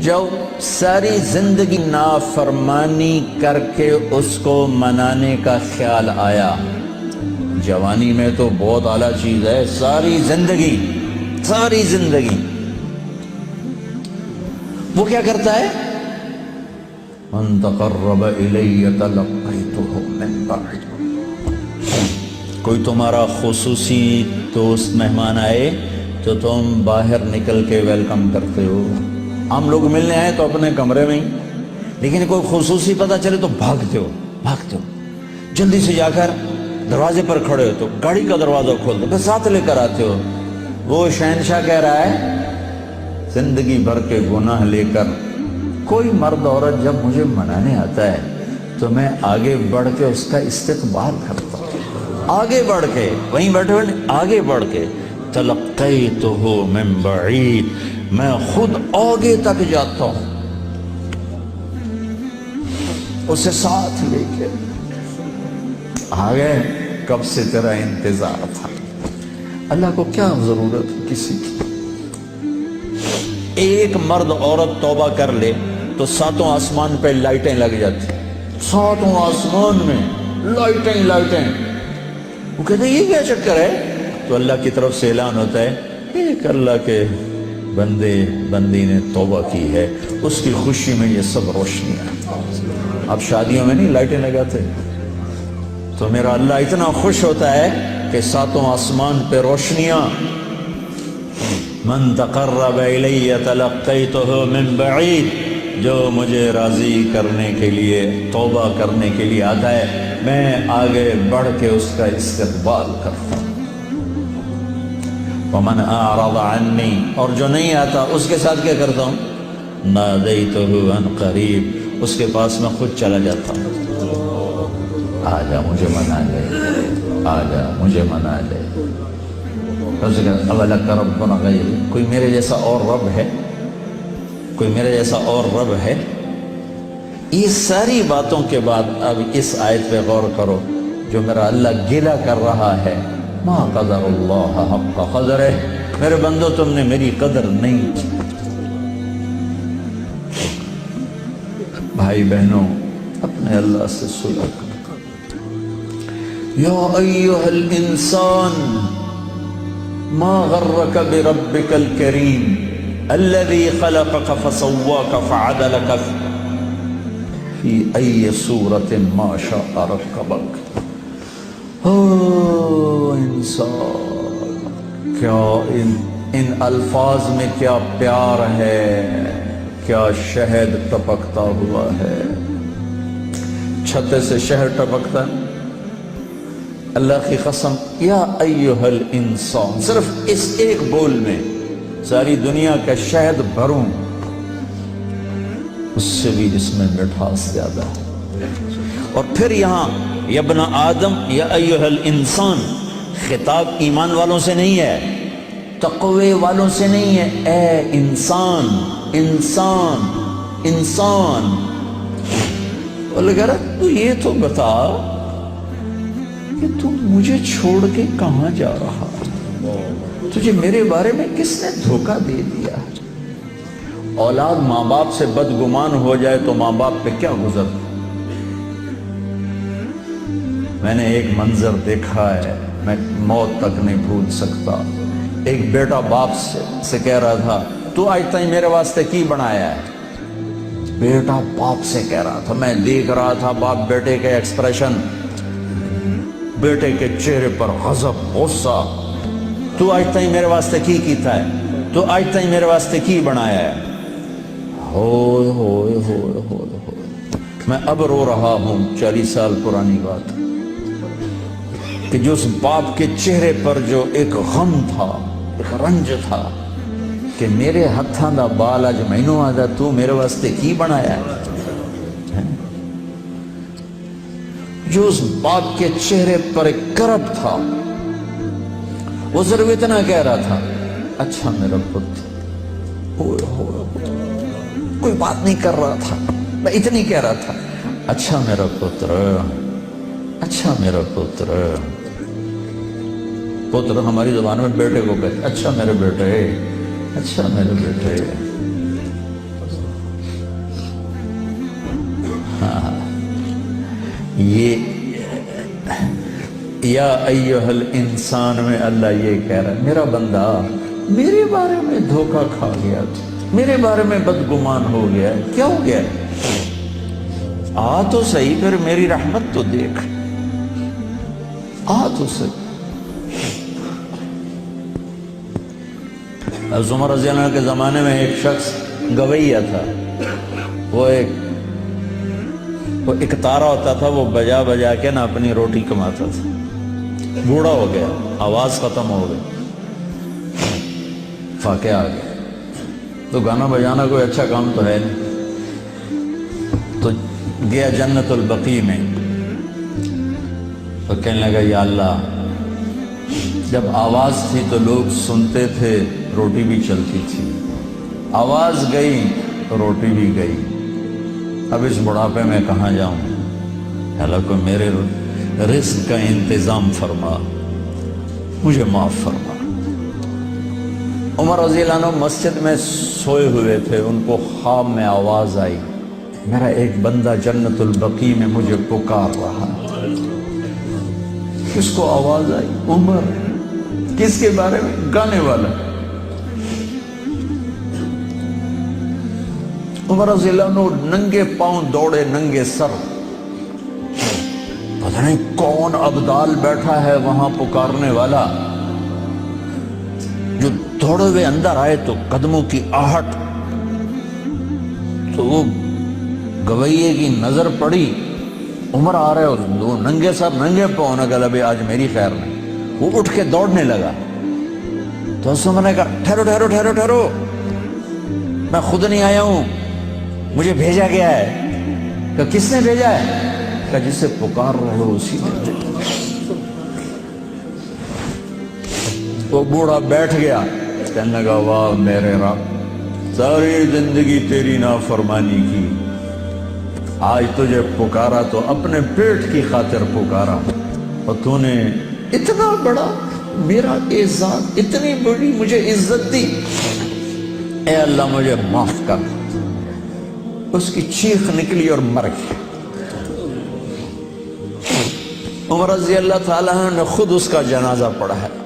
جو ساری زندگی نافرمانی کر کے اس کو منانے کا خیال آیا، جوانی میں تو بہت اعلیٰ چیز ہے، ساری زندگی وہ کیا کرتا ہے؟ من تقرب الی تلقیتہ من بعید، کوئی تمہارا خصوصی دوست مہمان آئے تو تم باہر نکل کے ویلکم کرتے ہو۔ ہم لوگ ملنے آئے تو اپنے کمرے میں ہی، لیکن کوئی خصوصی پتہ چلے تو بھاگتے ہو، جلدی سے جا کر دروازے پر کھڑے ہو تو گاڑی کا دروازہ کھول دو، پھر ساتھ لے کر آتے ہو۔ وہ شہنشاہ کہہ رہا ہے زندگی بھر کے گناہ لے کر کوئی مرد عورت جب مجھے منانے آتا ہے تو میں آگے بڑھ کے اس کا استقبال کرتا ہوں، آگے بڑھ کے، وہیں بیٹھے ہوئے آگے بڑھ کے، تلقیتہ من بعید، میں خود آگے تک جاتا ہوں اسے ساتھ لے کے۔ آگے کب سے تیرا انتظار تھا، اللہ کو کیا ضرورت کسی کی؟ ایک مرد عورت توبہ کر لے تو ساتوں آسمان پہ لائٹیں لگ جاتی، ساتوں آسمان میں لائٹیں۔ وہ کہتے ہیں یہ کیا چکر ہے؟ تو اللہ کی طرف سے اعلان ہوتا ہے ایک اللہ کے بندی نے توبہ کی ہے، اس کی خوشی میں یہ سب روشنی ہے۔ اب شادیوں میں نہیں لائٹیں لگاتے، تو میرا اللہ اتنا خوش ہوتا ہے کہ ساتوں آسمان پہ روشنیاں۔ من تقرب الی تلقیتہ من بعید، جو مجھے راضی کرنے کے لیے، توبہ کرنے کے لیے آتا ہے، میں آگے بڑھ کے اس کا استقبال کرتا ہوں۔ ومن اعرض عنی، اور جو نہیں آتا اس کے ساتھ کیا کرتا ہوں؟ نادیتہ عن قریب، اس کے پاس میں خود چلا جاتا ہوں، آجا مجھے منا لے، آجا مجھے منا لے۔ اولک ربنا غیر، کوئی میرے جیسا اور رب ہے؟ کوئی میرے جیسا اور رب ہے؟ یہ ساری باتوں کے بعد اب اس آیت پہ غور کرو، جو میرا اللہ گلہ کر رہا ہے، ما قدر اللہ حق قدرہ، میرے بندو تم نے میری قدر نہیں کی۔ بھائی بہنوں، اپنے اللہ سے صلح کرو۔ یا ایہا الانسان ما غرک بربک الکریم الذی خلقک فسواک فعدلک فی ای صورت ما شاء رکبک۔ انسان، کیا ان الفاظ میں کیا پیار ہے، کیا شہد ٹپکتا ہوا ہے۔ چھتے سے شہد ٹپکتا ہے، اللہ کی قسم، یا ایہا الانسان، صرف اس ایک بول میں ساری دنیا کا شہد بھروں، اس سے بھی اس میں مٹھاس زیادہ ہے۔ اور پھر یہاں یا ابن آدم یا ایہا الانسان، خطاب ایمان والوں سے نہیں ہے، تقوی والوں سے نہیں ہے، اے انسان، انسان، انسان۔ اور لگا رہا تو یہ تو بتا کہ تو مجھے چھوڑ کے کہاں جا رہا، تجھے میرے بارے میں کس نے دھوکہ دے دیا؟ اولاد ماں باپ سے بدگمان ہو جائے تو ماں باپ پہ کیا گزرتا؟ میں نے ایک منظر دیکھا ہے، میں موت تک نہیں بھول سکتا۔ ایک بیٹا باپ سے کہہ رہا تھا تو آج تک میرے واسطے کی بنایا ہے؟ بیٹا باپ سے کہہ رہا تھا، میں دیکھ رہا تھا باپ بیٹے کے ایکسپریشن، بیٹے کے چہرے پر غضب، غصہ، تو آج تک میرے واسطے کی کیتا ہے، تو آج تک میرے واسطے کی بنایا ہے۔ ہوئے ہوئے ہوئے ہوئے ہوئے، میں اب رو رہا ہوں، 40 سال پرانی بات، کہ جو اس باپ کے چہرے پر جو ایک غم تھا، ایک رنج تھا، کہ میرے ہتھاں دا بال اج مینوں آدا تو میرے واسطے کی بنایا ہے؟ جو اس باپ کے چہرے پر ایک کرب تھا، وہ صرف اتنا کہہ رہا تھا، اچھا میرا پتر، کوئی بات نہیں کر رہا تھا، میں اتنی کہہ رہا تھا، اچھا میرا پتر، اچھا میرا پتر۔ پتر ہماری زبان میں بیٹے کو کہتے، اچھا میرے بیٹے، اچھا میرے بیٹے۔ یہ یا ایھا الانسان میں اللہ یہ کہہ رہا ہے میرا بندہ میرے بارے میں دھوکہ کھا گیا، میرے بارے میں بدگمان ہو گیا، کیا ہو گیا؟ آ تو صحیح، پھر میری رحمت تو دیکھ، آ تو صحیح۔ حضرت عمر رضی اللہ عنہ کے زمانے میں ایک شخص گویہ تھا، وہ ایک تارا ہوتا تھا، وہ بجا بجا کے نا اپنی روٹی کماتا تھا، بوڑھا ہو گیا، آواز ختم ہو گئی، فاقے آ گیا، تو گانا بجانا کوئی اچھا کام تو ہے نہیں، تو گیا جنت البقیع میں، تو کہنے لگا یا اللہ جب آواز تھی تو لوگ سنتے تھے، روٹی بھی چلتی تھی، آواز گئی تو روٹی بھی گئی، اب اس بڑھاپے میں کہاں جاؤں؟ اللہ کو میرے رزق کا انتظام فرما، مجھے معاف فرما۔ عمر رضی اللہ عنہ مسجد میں سوئے ہوئے تھے، ان کو خواب میں آواز آئی، میرا ایک بندہ جنت البقیع میں مجھے پکار رہا ہے۔ کس کو آواز آئی؟ عمر۔ کس کے بارے میں؟ گانے والا۔ عمر رضی اللہ عنہ ننگے پاؤں دوڑے، ننگے سر، پتہ نہیں کون ابدال بیٹھا ہے وہاں پکارنے والا، جو دوڑے ہوئے اندر آئے تو قدموں کی آہٹ، تو وہ گویے کی نظر پڑی، عمر آ رہے اور وہ ننگے سر ننگے پاؤں، نے کہا ابھی آج میری خیر نہیں۔ وہ اٹھ کے دوڑنے لگا تو اس نے کہا ٹھہرو ٹھہرو ٹھہرو ٹھہرو، میں خود نہیں آیا ہوں، مجھے بھیجا گیا ہے۔ کہ کس نے بھیجا ہے؟ کہ جسے پکار رہے ہو اسی نے۔ وہ بوڑھا بیٹھ گیا، کہنے لگا واہ میرے رب، ساری زندگی تیری نافرمانی کی، آج تجھے پکارا تو اپنے پیٹ کی خاطر پکارا، اور تو نے اتنا بڑا میرا اعزاز، اتنی بڑی مجھے عزت دی، اے اللہ مجھے معاف کر۔ اس کی چیخ نکلی اور مر گئی۔ عمر رضی اللہ تعالیٰ نے خود اس کا جنازہ پڑھا ہے۔